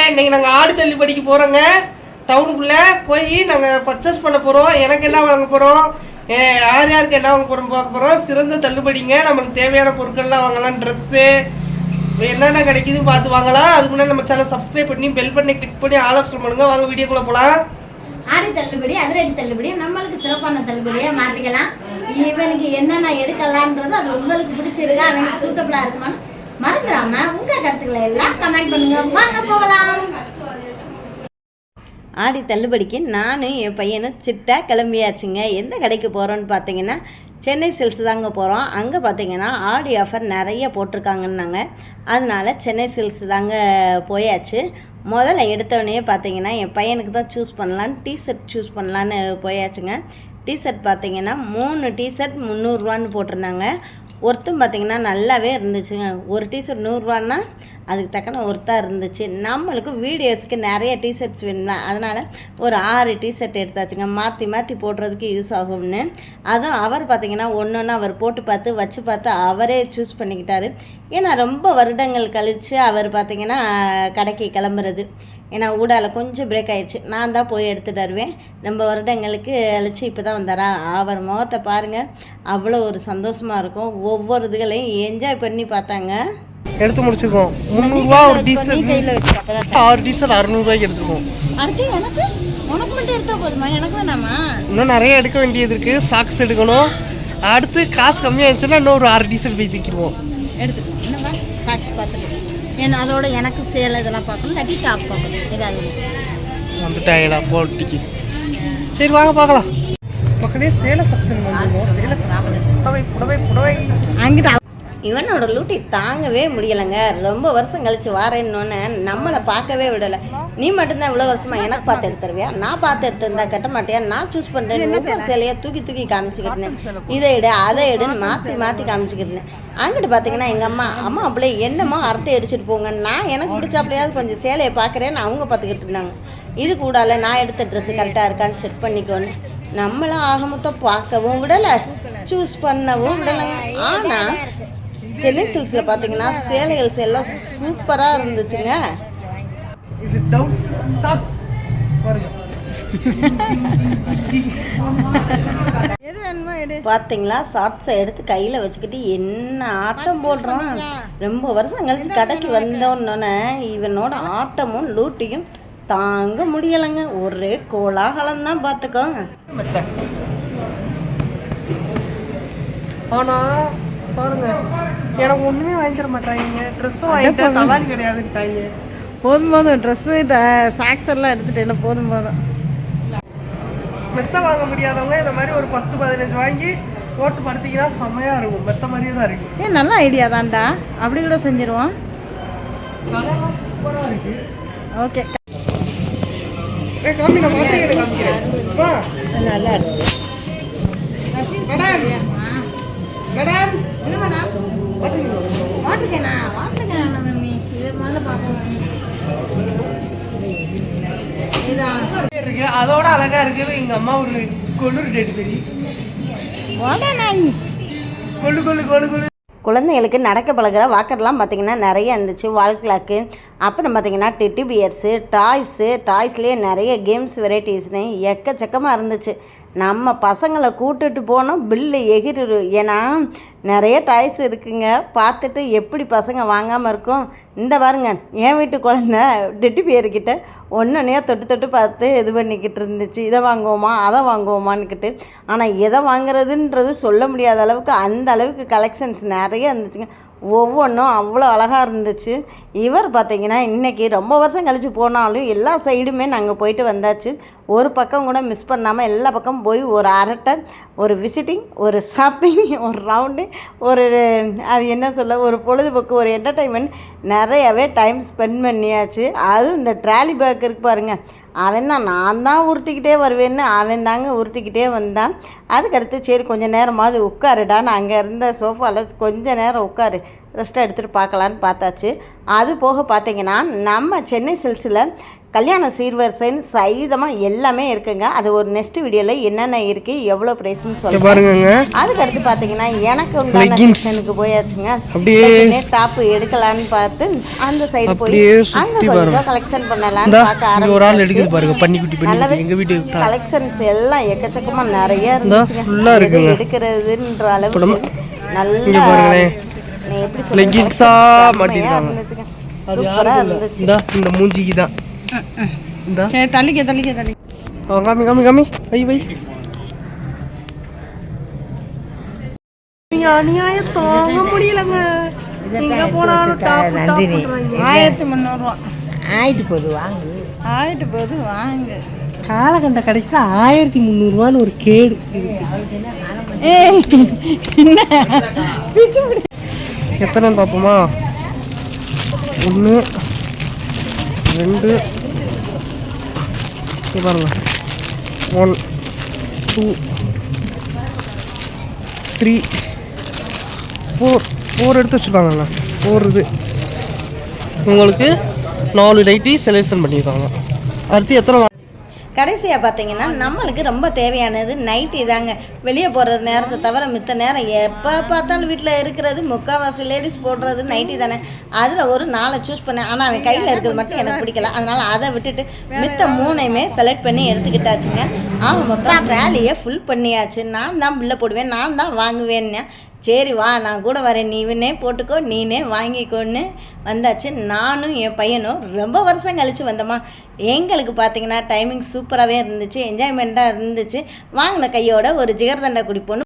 இன்னைக்கு நாங்கள் ஆடு தள்ளுபடிக்கு போகிறோங்க. டவுனுக்குள்ளே போய் நாங்கள் பர்ச்சேஸ் பண்ண போகிறோம். எனக்கு என்ன வாங்க போகிறோம், யார் யாருக்கு என்ன வாங்க போகிறோம் பார்க்க போகிறோம். சிறந்த தள்ளுபடிங்க. நம்மளுக்கு தேவையான பொருட்கள்லாம் வாங்கலாம். ட்ரெஸ்ஸு என்னென்ன கிடைக்குதுன்னு பார்த்து வாங்கலாம். அதுக்கு முன்னாடி நம்ம சேனல் சப்ஸ்கிரைப் பண்ணி பெல் பண்ணி கிளிக் பண்ணி ஆல் ஆப்ஷன் பண்ணுங்க. வாங்க வீடியோக்குள்ளே போகலாம். ஆடி தள்ளுபடி, அதிரடி தள்ளுபடி, நம்மளுக்கு சிறப்பான தள்ளுபடியாக மாற்றிக்கலாம். இவனுக்கு என்னென்ன எடுக்கலான்றது அது உங்களுக்கு பிடிச்சிருக்கா, அவனுக்கு சூட்டபிளாக இருக்குமான்னு மறந்துடாம உங்கள் கருத்துக்களை எல்லாம் கமெண்ட் பண்ணுங்க. வாங்க போகலாம். ஆடி தள்ளுபடிக்கு நானும் என் பையனும் சிட்டா கிளம்பியாச்சுங்க. எந்த கடைக்கு போகிறோன்னு பார்த்தீங்கன்னா சென்னை சில்க்ஸ் தாங்க போகிறோம். அங்கே பார்த்தீங்கன்னா ஆடி ஆஃபர் நிறைய போட்டிருக்காங்கன்னாங்க. அதனால சென்னை சில்க்ஸ் தாங்க போயாச்சு. முதல்ல எடுத்தோடனே பார்த்தீங்கன்னா என் பையனுக்கு தான் சூஸ் பண்ணலான்னு டிஷர்ட் சூஸ் பண்ணலான்னு போயாச்சுங்க. டிஷர்ட் பார்த்தீங்கன்னா 3 டிஷர்ட் 300ரூவான்னு போட்டிருந்தாங்க. ஒருத்தம் பார்த்திங்கன்னா நல்லாவே இருந்துச்சுங்க. ஒரு டிஷர்ட் 100ரூவான்னா அதுக்கு தக்கன ஒருத்தா இருந்துச்சு. நம்மளுக்கு வீடியோஸுக்கு நிறைய டிஷர்ட்ஸ் வேணும்ல, அதனால் ஒரு 6 டிஷர்ட் எடுத்தாச்சுங்க. மாற்றி மாற்றி போடுறதுக்கு யூஸ் ஆகும்னு. அதுவும் அவர் பார்த்திங்கன்னா ஒன்று ஒன்று அவர் போட்டு பார்த்து வச்சு பார்த்து அவரே சூஸ் பண்ணிக்கிட்டாரு. ஏன்னா ரொம்ப வருடங்கள் கழித்து அவர் பார்த்திங்கன்னா கடைக்கு கிளம்புறது. ஏன்னா ஊடால கொஞ்சம் பிரேக் ஆகிடுச்சு. நான் தான் போய் எடுத்துகிட்டு வருவேன். ரொம்ப வருடங்களுக்கு அழிச்சு இப்போ தான் வந்தாரா. அவர் முகத்தை பாருங்கள், அவ்வளோ ஒரு சந்தோஷமாக இருக்கும். ஒவ்வொரு இதுகளையும் என்ஜாய் பண்ணி பார்த்தாங்க. எடுத்து முடிச்சிருக்கோம். 300ரூவா ஒரு டிஷர்ட், 6 டிஷர்ட் 600ரூவாய்க்கு எடுத்துருக்கோம். அடுத்து எனக்கு உனக்கு மட்டும் எடுத்தால் போதுமா, எனக்கு வேணாமா? இன்னும் நிறைய எடுக்க வேண்டியது இருக்குது. சாக்ஸ் எடுக்கணும். அடுத்து காசு கம்மியாக இருந்துச்சுன்னா இன்னும் ஒரு 6 டிஷர்ட் போய் தூக்கிடுவோம். எடுத்துக்கோ. என்னப்பா சாக்ஸ் பார்த்துட்டு ஏன்னா அதோட எனக்கு சேலை இதெல்லாம் பார்க்கணும், இல்லாட்டி டாப் பார்க்கணும். ஏதாவது வந்துட்டாங்களா போட்டிக்கு. சரி வாங்க பார்க்கலாம். மக்களே சேலை செக்ஷன் வந்துடுவோம். சேலை புடவை புடவை புடவை அங்கிட்ட இவனோட லூட்டி தாங்கவே முடியலைங்க. ரொம்ப வருஷம் கழிச்சு வாரேன்னொன்னே நம்மளை பார்க்கவே விடலை. நீ மட்டும்தான் இவ்வளோ வருஷமாக எனக்கு பார்த்து எடுத்துருவியா, நான் பார்த்து எடுத்துருந்தா கட்ட மாட்டியா, நான் சூஸ் பண்ணுறேன் சேலையை தூக்கி தூக்கி காமிச்சிக்கிட்டேன். இதை எடு அதை எடுன்னு மாற்றி மாற்றி காமிச்சிக்கிட்டேன். அங்கிட்டு பார்த்தீங்கன்னா எங்கள் அம்மா அப்படியே என்னமோ அரட்டை அடிச்சுட்டு போங்க, நான் எனக்கு பிடிச்சாப்படியாவது கொஞ்சம் சேலையை பார்க்குறேன்னு அவங்க பார்த்துக்கிட்டு இருந்தாங்க. இது கூடால நான் எடுத்த ட்ரெஸ்ஸு கரெக்டாக இருக்கான்னு செக் பண்ணிக்கோன்னு நம்மளாம் ஆக மொத்தம் பார்க்கவும் விடலை, சூஸ் பண்ணவும் விடலைங்க. ஆனால் சென்னை சில்க்ஸில் பார்த்தீங்கன்னா சேலைகள் எல்லாம் சூப்பராக இருந்துச்சுங்க. இது டவுஸ் சாக்ஸ் பாருங்க. எது வேணுமோ எடு. பார்த்தீங்களா ஷார்ட்ஸை எடுத்து கையில் வச்சுக்கிட்டு என்ன ஆட்டம் போடுறோம். ரொம்ப வருஷம் கழிச்சு கடைக்கு வந்தோன்னே இவனோட ஆட்டமும் லூட்டியும் தாங்க முடியலைங்க. ஒரே கோலாகலம் தான் பார்த்துக்கோ. ஆனால் பாருங்க, எனக்கு ஒன்றுமே வாங்கி தர மாட்டாங்க. ட்ரெஸ்ஸும் வாங்கிட்டு தவாலி கிடையாதுட்டாங்க. போதும் ட்ரெஸ்ஸு சாக்ஸ் எல்லாம் எடுத்துகிட்டு போதும். மெத்த வாங்க முடியாதவங்க இந்த மாதிரி ஒரு 10-15 வாங்கி போட்டு படுத்திங்கன்னா செம்மையாக இருக்கும். மெத்த மாதிரியே தான் இருக்கும். ஏன் நல்ல ஐடியா தான்டா, அப்படி கூட செஞ்சிருவோம். சூப்பராக இருக்கு. ஓகே காமி, நான் காமிக்கிறேன். நல்லா இருக்கு. மேடம் மேடம் என்ன மேடம் வாட்டுக்கேண்ணா மம்மி இது முதல்ல பார்ப்போம். இதான் இருக்கு, அதோட அழகா இருக்குது. எங்க அம்மா ஒரு கொள்ளு டெலிவரி கொள்ளு கொள்ளு கொள்ளு கொள்ளு. குழந்தைங்களுக்கு நடக்க பழகிற வாக்கர்லாம் பார்த்திங்கன்னா நிறைய இருந்துச்சு. வால் கிளாக்கு, அப்புறம் பார்த்திங்கன்னா டெட்டி பியர்ஸு, டாய்ஸ்லேயே நிறைய கேம்ஸ் வெரைட்டிஸ்னு எக்கச்சக்கமாக இருந்துச்சு. நம்ம பசங்களை கூட்டுட்டு போனோம் பில்லு எகிரும். ஏன்னா நிறைய டாய்ஸ் இருக்குங்க. பார்த்துட்டு எப்படி பசங்க வாங்காமல் இருக்கும். இந்த பாருங்க, என் வீட்டு குழந்த டெட்டி பியர்கிட்ட ஒன்றுனையா தொட்டு தொட்டு பார்த்து இது பண்ணிக்கிட்டு இருந்துச்சு. இதை வாங்குவோமா அதை வாங்குவோமான்னுக்கிட்டு. ஆனால் எதை வாங்குறதுன்றது சொல்ல முடியாத அளவுக்கு அந்த அளவுக்கு கலெக்ஷன்ஸ் நிறைய இருந்துச்சுங்க. ஒவ்வொன்றும் அவ்வளோ அழகாக இருந்துச்சு. இவர் பார்த்திங்கன்னா இன்றைக்கி ரொம்ப வருஷம் கழித்து போனாலும் எல்லா சைடுமே நாங்கள் போயிட்டு வந்தாச்சு. ஒரு பக்கம் கூட மிஸ் பண்ணாமல் எல்லா பக்கமும் போய் ஒரு அரட்டை, ஒரு விசிட்டிங், ஒரு ஷாப்பிங், ஒரு ரவுண்டு, ஒரு அது என்ன சொல்ல, ஒரு பொழுதுபோக்கு, ஒரு என்டர்டைன்மெண்ட் நிறையவே டைம் ஸ்பெண்ட் பண்ணியாச்சு. அதுவும் இந்த ட்ராலி பேக் இருக்கு பாருங்கள், அவன் தான் நான் தான் உருட்டிக்கிட்டே வருவேன்னு அவன் தாங்க உருட்டிக்கிட்டே வந்தான். அதுக்கடுத்து சரி கொஞ்சம் நேரமாவது உட்காருடான்னு அங்கே இருந்த சோஃபாவில் கொஞ்சம் நேரம் உட்காரு ரெஸ்ட் எடுத்துகிட்டு பார்க்கலான்னு பார்த்தாச்சு. அது போக பார்த்திங்கன்னா நம்ம சென்னை சில்க்ஸில் கல்யாண சீர்வரிசைன்னு சைதமாக எல்லாமே இருக்குங்க. அது ஒரு நெக்ஸ்ட் வீடியோவில் என்னென்ன இருக்குது எவ்வளோ ப்ரைஸ்ன்னு சொல்லுங்கள் பாருங்க. அதுக்கடுத்து பார்த்தீங்கன்னா எனக்கு உண்டான செக்ஷனுக்கு போயாச்சுங்க. அப்படியே டாப்பு எடுக்கலான்னு பார்த்து அந்த சைடு போய் அங்கே கொஞ்சம் கலெக்ஷன் பண்ணலான்னு பார்க்க ஆரம்பிச்சு நல்லாவே கலெக்ஷன்ஸ் எல்லாம் எக்கச்சக்கமாக நிறைய இருந்துச்சுங்க. எடுக்கிறதுன்ற அளவுக்கு நல்லா எப்படி சூப்பராக இருந்துச்சு. இந்த மூஞ்சிக்கு தான் தள்ளிக்க காமி காமி காமி வை வை. அநியாயம் தாங்க முடியலங்க. எங்க போனாலும் நன்றி. 1300 ஆயிட்டு போகுது வாங்க. காலகண்ட கடைசியில் 1300 ஒரு கேடு. எத்தனை பார்ப்போமா? 1 2 பாருங்க 1 2 3 4 எடுத்து வச்சுருக்காங்கண்ணா. 4 இது உங்களுக்கு 4 நைட்டி செலெக்ஷன் பண்ணியிருக்காங்க. அடுத்து எத்தனை கடைசியாக பார்த்தீங்கன்னா நம்மளுக்கு ரொம்ப தேவையானது நைட்டி தாங்க. வெளியே போகிற நேரத்தை தவிர மித்த நேரம் எப்போ பார்த்தாலும் வீட்டில் இருக்கிறது முக்கால்வாசி லேடிஸ் போடுறது நைட்டி தானே. அதில் ஒரு 4 சூஸ் பண்ணேன். ஆனால் அவன் கையில் இருக்கிறது மட்டும் எனக்கு பிடிக்கல. அதனால் அதை விட்டுட்டு மித்த 3ஐயுமே செலக்ட் பண்ணி எடுத்துக்கிட்டாச்சுங்க. அவன் மொத்தம் ட்ராலியை ஃபுல் பண்ணியாச்சு. நான் தான் பில்லை போடுவேன், நான் தான் வாங்குவேன்னு. சரி வா நான் கூட வரேன், நீனே போட்டுக்கோ நீனே வாங்கிக்கோன்னு வந்தாச்சு. நானும் என் பையனும் ரொம்ப வருஷம் கழித்து வந்தோமா. எங்களுக்கு பார்த்தீங்கன்னா டைமிங் சூப்பராகவே இருந்துச்சு, என்ஜாய்மெண்ட்டாக இருந்துச்சு. வாங்கின கையோட ஒரு ஜிகர்தண்டை குடிப்போன்னு